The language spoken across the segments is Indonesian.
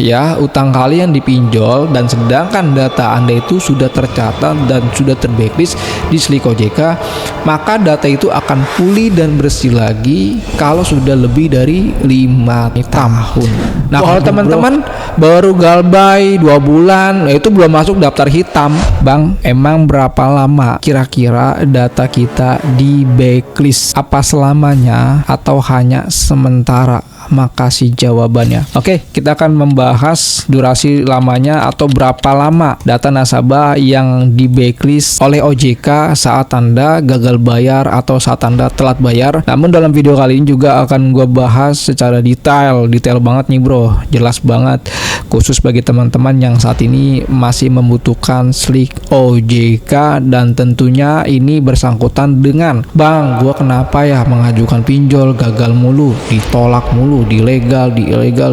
ya utang kalian dipinjol dan sedangkan data Anda itu sudah tercatat dan sudah terblacklist di Slick OJK, maka data itu akan pulih dan bersih lagi kalau sudah lebih dari 5 tahun. Nah, kalau teman-teman baru galbay 2 bulan, itu belum masuk daftar hitam. Bang, emang berapa lama kira-kira data kita di blacklist? Apa selamanya atau hanya sementara? Makasih jawabannya. Oke, kita akan membahas durasi lamanya atau berapa lama data nasabah yang di blacklist oleh OJK saat Anda gagal bayar atau saat Anda telat bayar. Namun dalam video kali ini juga akan gue bahas secara detail banget nih bro, jelas banget, khusus bagi teman-teman yang saat ini masih membutuhkan Slick OJK dan tentunya ini bersangkutan dengan Bang, gue kenapa ya mengajukan pinjol gagal mulu, ditolak mulu, di ilegal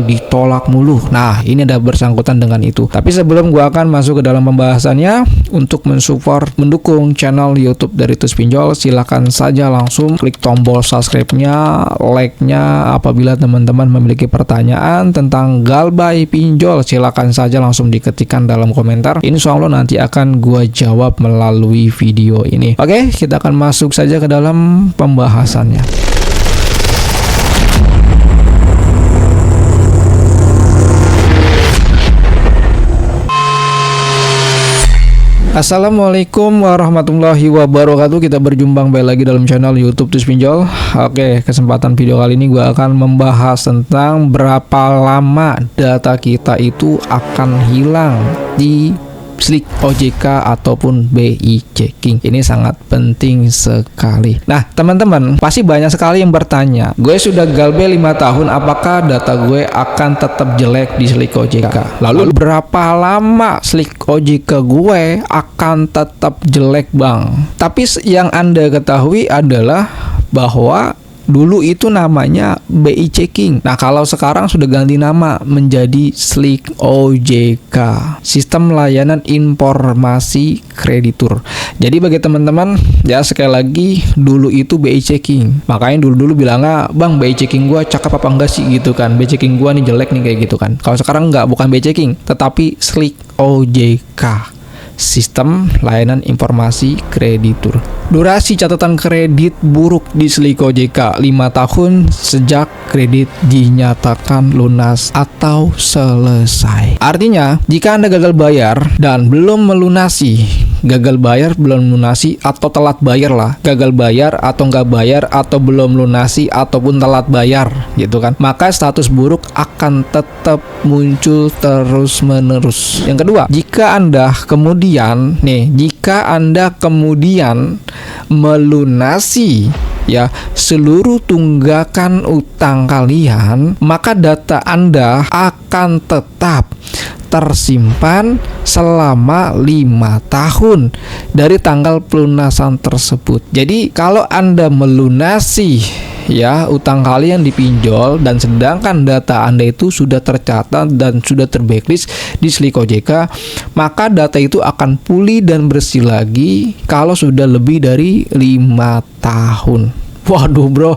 ditolak mulu. Nah, ini ada bersangkutan dengan itu. Tapi sebelum gua akan masuk ke dalam pembahasannya, untuk mensupport, mendukung channel YouTube dari Tus Pinjol, silakan saja langsung klik tombol subscribe-nya, like-nya. Apabila teman-teman memiliki pertanyaan tentang galbay pinjol, silakan saja langsung diketikkan dalam komentar. Insya Allah nanti akan gua jawab melalui video ini. Oke, kita akan masuk saja ke dalam pembahasannya. Assalamualaikum warahmatullahi wabarakatuh. Kita berjumpa kembali lagi dalam channel YouTube Tus Pinjol. Oke, kesempatan video kali ini gue akan membahas tentang berapa lama data kita itu akan hilang di Slick OJK ataupun BI checking. Ini sangat penting sekali. Nah, teman-teman, pasti banyak sekali yang bertanya, gue sudah galbay 5 tahun, apakah data gue akan tetap jelek di Slick OJK? Lalu berapa lama Slick OJK gue akan tetap jelek, Bang? Tapi yang Anda ketahui adalah bahwa dulu itu namanya BI checking. Nah, kalau sekarang sudah ganti nama menjadi Slick OJK, Sistem Layanan Informasi Kreditur. Jadi bagi teman-teman, ya sekali lagi, dulu itu BI checking. Makanya dulu bilangnya, Bang, BI checking gua cakep apa enggak sih gitu kan? BI checking gua nih jelek nih kayak gitu kan. Kalau sekarang enggak, bukan BI checking, tetapi Slick OJK, Sistem Layanan Informasi Kreditur. Durasi catatan kredit buruk di Slick OJK 5 tahun sejak kredit dinyatakan lunas atau selesai. Artinya, jika Anda gagal bayar dan belum melunasi, gagal bayar belum lunasi atau telat bayar lah, gagal bayar atau nggak bayar atau belum lunasi ataupun telat bayar gitu kan, maka status buruk akan tetap muncul terus menerus. Yang kedua, jika Anda kemudian melunasi ya seluruh tunggakan utang kalian, maka data Anda akan tetap tersimpan selama 5 tahun dari tanggal pelunasan tersebut. Jadi kalau Anda melunasi ya utang kalian dipinjol dan sedangkan data Anda itu sudah tercatat dan sudah terblacklist di Slick OJK, maka data itu akan pulih dan bersih lagi kalau sudah lebih dari 5 tahun. Waduh bro,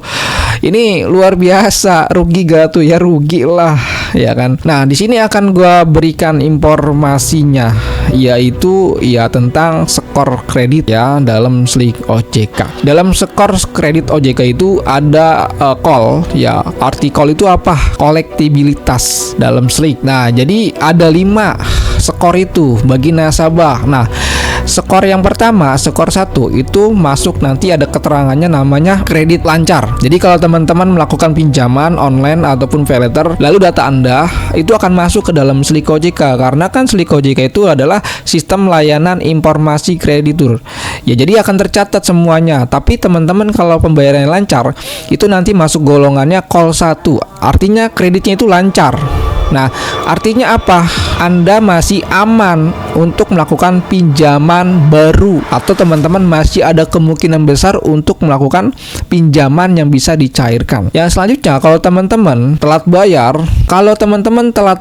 ini luar biasa, rugi gak tuh ya? Rugi lah ya kan. Nah, di sini akan gua berikan informasinya, yaitu ya tentang skor kredit ya dalam Slick OJK. Dalam skor kredit OJK itu ada call ya. Arti call itu apa? Kolektibilitas dalam Slick. Nah, jadi ada 5 skor itu bagi nasabah. Nah, skor yang pertama, skor 1 itu masuk nanti ada keterangannya namanya kredit lancar. Jadi kalau teman-teman melakukan pinjaman online ataupun pay letter, lalu data Anda itu akan masuk ke dalam Slick OJK, karena kan Slick OJK itu adalah Sistem Layanan Informasi Kreditur. Ya, jadi akan tercatat semuanya. Tapi teman-teman kalau pembayarannya lancar, itu nanti masuk golongannya call 1. Artinya kreditnya itu lancar. Nah, artinya apa? Anda masih aman untuk melakukan pinjaman baru, atau teman-teman masih ada kemungkinan besar untuk melakukan pinjaman yang bisa dicairkan. Yang selanjutnya, kalau teman-teman telat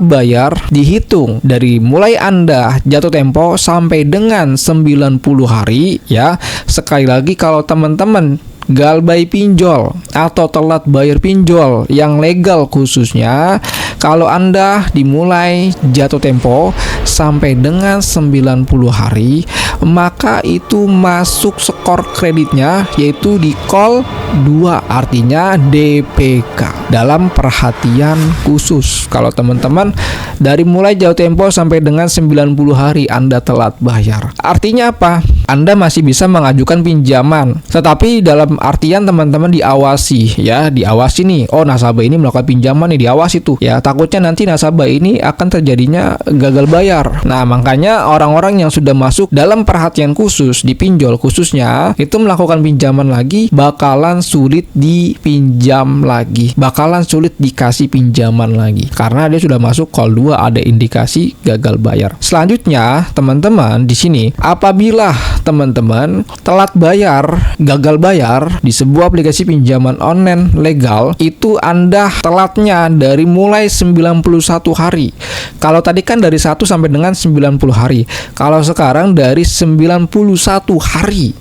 bayar, dihitung dari mulai Anda jatuh tempo sampai dengan 90 hari ya. Sekali lagi, kalau teman-teman galbay pinjol atau telat bayar pinjol yang legal khususnya, kalau Anda dimulai jatuh tempo sampai dengan 90 hari, maka itu masuk skor kreditnya yaitu di call 2, artinya DPK dalam perhatian khusus. Kalau teman-teman dari mulai jatuh tempo sampai dengan 90 hari Anda telat bayar, artinya apa? Anda masih bisa mengajukan pinjaman, tetapi dalam artian teman-teman diawasi ya, diawasi nih. Oh, nasabah ini melakukan pinjaman nih, diawasi tuh. Ya, takutnya nanti nasabah ini akan terjadinya gagal bayar. Nah, makanya orang-orang yang sudah masuk dalam perhatian khusus di pinjol khususnya itu melakukan pinjaman lagi bakalan sulit dipinjam lagi, bakalan sulit dikasih pinjaman lagi karena dia sudah masuk call 2 ada indikasi gagal bayar. Selanjutnya, teman-teman di sini apabila teman-teman telat bayar, gagal bayar di sebuah aplikasi pinjaman online legal, itu Anda telatnya dari mulai 91 hari. Kalau tadi kan dari 1 sampai dengan 90 hari. Kalau sekarang dari 91 hari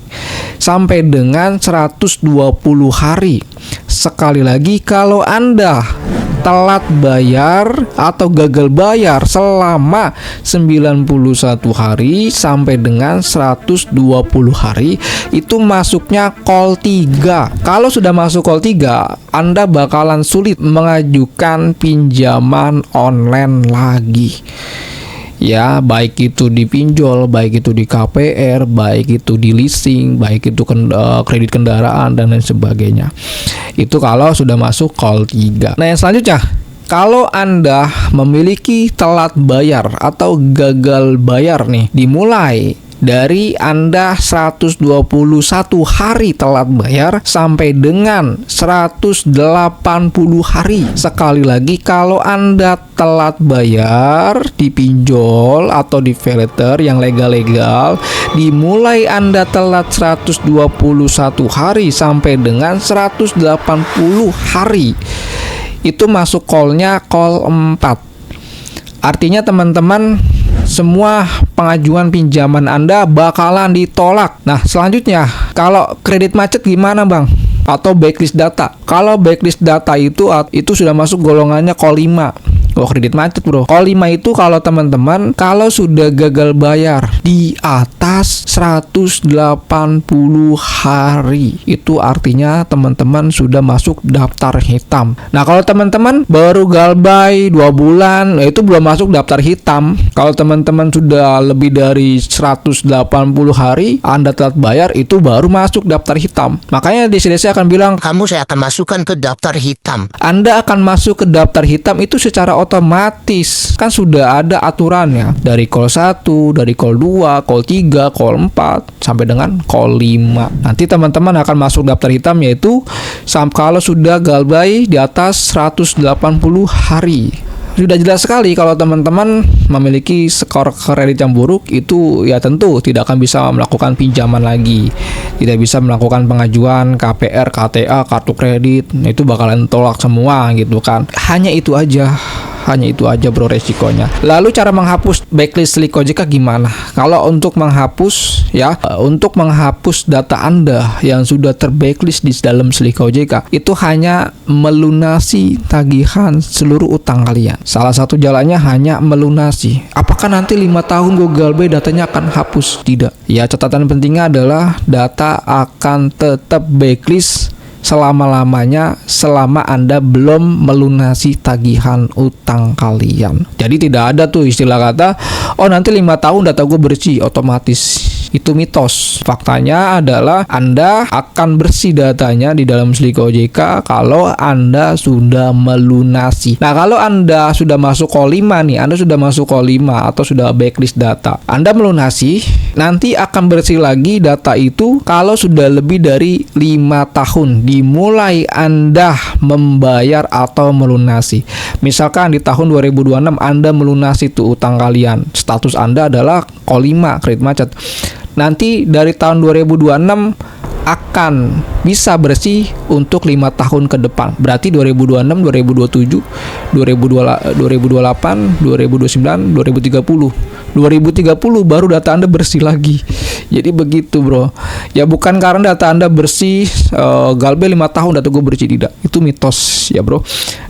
sampai dengan 120 hari. Sekali lagi, kalau Anda telat bayar atau gagal bayar selama 91 hari sampai dengan 120 hari, itu masuknya call 3. Kalau sudah masuk call 3, Anda bakalan sulit mengajukan pinjaman online lagi. Ya, baik itu di pinjol, baik itu di KPR, baik itu di leasing, baik itu kredit kendaraan dan lain sebagainya. Itu kalau sudah masuk call 3. Nah, yang selanjutnya, kalau Anda memiliki telat bayar atau gagal bayar nih, dimulai dari Anda 121 hari telat bayar sampai dengan 180 hari. Sekali lagi, kalau Anda telat bayar di pinjol atau di paylater yang legal-legal, dimulai Anda telat 121 hari sampai dengan 180 hari, itu masuk call-nya call 4. Artinya teman-teman, semua pengajuan pinjaman Anda bakalan ditolak. Nah, selanjutnya, kalau kredit macet gimana, Bang? Atau blacklist data. Kalau blacklist data itu sudah masuk golongannya call 5. Oh, kredit macet, bro. Call 5 itu kalau teman-teman, kalau sudah gagal bayar di atas 180 hari, itu artinya teman-teman sudah masuk daftar hitam. Nah, kalau teman-teman baru galbay 2 bulan, itu belum masuk daftar hitam. Kalau teman-teman sudah lebih dari 180 hari Anda telat bayar, itu baru masuk daftar hitam. Makanya di sini saya akan bilang, kamu saya akan masukkan ke daftar hitam. Anda akan masuk ke daftar hitam itu secara otomatis. Kan sudah ada aturannya. Dari call 1, dari call 2, call 3, call 4, sampai dengan call 5. Nanti teman-teman akan masuk daftar hitam, yaitu kalau sudah galbay di atas 180 hari. Sudah jelas sekali kalau teman-teman memiliki skor kredit yang buruk, itu ya tentu tidak akan bisa melakukan pinjaman lagi, tidak bisa melakukan pengajuan KPR, KTA, kartu kredit, itu bakalan tolak semua gitu kan. Hanya itu aja bro resikonya. Lalu cara menghapus blacklist Slick OJK gimana? Kalau untuk menghapus untuk menghapus data Anda yang sudah terblacklist di dalam Slick OJK, itu hanya melunasi tagihan seluruh utang kalian. Salah satu jalannya hanya melunasi. Apakah nanti 5 tahun gue galbay datanya akan hapus? Tidak. Ya, catatan pentingnya adalah data akan tetap blacklist selama-lamanya selama Anda belum melunasi tagihan utang kalian. Jadi tidak ada tuh istilah kata, oh nanti 5 tahun data gue bersih otomatis. Itu mitos. Faktanya adalah Anda akan bersih datanya di dalam Slick OJK kalau Anda sudah melunasi. Nah, kalau Anda sudah masuk call 5 nih, Anda sudah masuk call 5 atau sudah backlist data, Anda melunasi, nanti akan bersih lagi data itu kalau sudah lebih dari 5 tahun dimulai Anda membayar atau melunasi. Misalkan di tahun 2026 Anda melunasi tuh utang kalian, status Anda adalah call 5 kredit macet. Nanti dari tahun 2026 akan bisa bersih untuk 5 tahun ke depan. Berarti 2026, 2027, 2028, 2029, 2030. 2030 baru data Anda bersih lagi. Jadi begitu bro. Ya bukan karena data Anda bersih, Galbay 5 tahun data gue bersih, tidak. Itu mitos ya bro.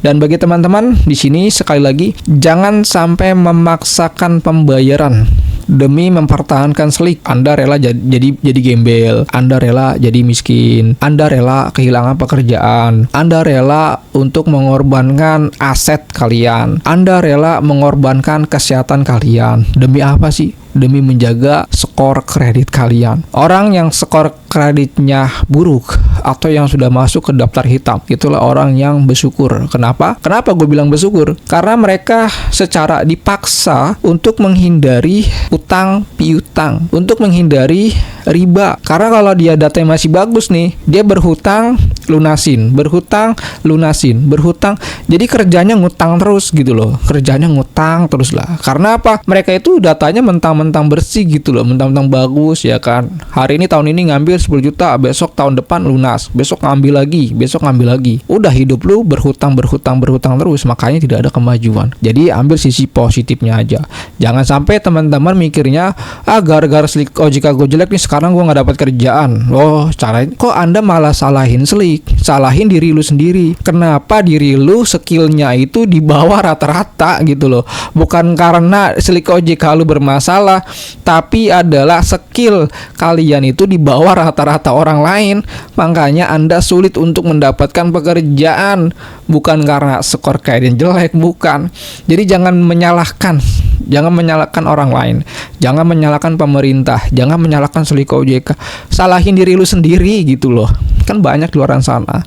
Dan bagi teman-teman di sini sekali lagi, jangan sampai memaksakan pembayaran demi mempertahankan Slick. Anda rela jadi gembel, Anda rela jadi miskin, Anda rela kehilangan pekerjaan, Anda rela untuk mengorbankan aset kalian, Anda rela mengorbankan kesehatan kalian. Demi apa sih? Demi menjaga skor kredit kalian. Orang yang skor kreditnya buruk atau yang sudah masuk ke daftar hitam, itulah orang yang bersyukur. Kenapa? Kenapa gue bilang bersyukur? Karena mereka secara dipaksa untuk menghindari utang piutang, untuk menghindari riba. Karena kalau dia datanya masih bagus nih, dia berhutang lunasin, berhutang lunasin, berhutang. Jadi kerjanya ngutang terus gitu loh. Kerjanya ngutang terus lah. Karena apa? Mereka itu datanya mentang-mentang bersih gitu loh, mentang-mentang bagus ya kan. Hari ini tahun ini ngambil 10 juta, besok tahun depan lunas, besok ngambil lagi, besok ngambil lagi. Udah hidup lu berhutang terus, makanya tidak ada kemajuan. Jadi ambil sisi positifnya aja. Jangan sampai teman-teman mikirnya, gara-gara Slick OJK gue jelek nih sekarang gue nggak dapat kerjaan. Oh, kok Anda malah salahin Slick, salahin diri lu sendiri. Kenapa diri lu skillnya itu di bawah rata-rata gitu loh? Bukan karena Slick OJK lu bermasalah, tapi adalah skill kalian itu di bawah rata-rata orang lain. Makanya Anda sulit untuk mendapatkan pekerjaan, bukan karena skor kalian jelek, bukan. Jadi jangan menyalahkan orang lain, jangan menyalahkan pemerintah, jangan menyalahkan Slick OJK, salahin diri lu sendiri gitu loh. Kan banyak di luar sana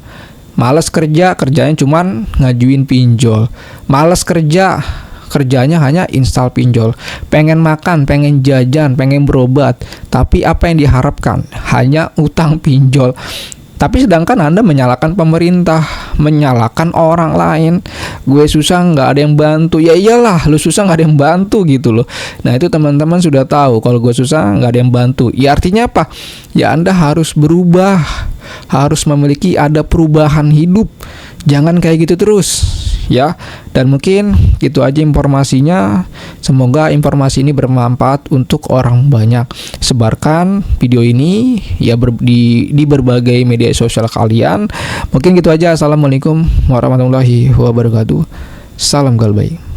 malas kerja, kerjanya cuman ngajuin pinjol. Malas kerja, kerjanya hanya install pinjol. Pengen makan, pengen jajan, pengen berobat, tapi apa yang diharapkan? Hanya utang pinjol. Tapi sedangkan Anda menyalahkan pemerintah, menyalahkan orang lain. Gue susah nggak ada yang bantu. Ya iyalah, lu susah nggak ada yang bantu gitu loh. Nah itu teman-teman sudah tahu kalau gue susah nggak ada yang bantu. Ya artinya apa? Ya Anda harus berubah, harus memiliki ada perubahan hidup. Jangan kayak gitu terus ya. Dan mungkin gitu aja informasinya. Semoga informasi ini bermanfaat untuk orang banyak. Sebarkan video ini ya di berbagai media sosial kalian. Mungkin gitu aja. Assalamualaikum warahmatullahi wabarakatuh. Salam Galbay.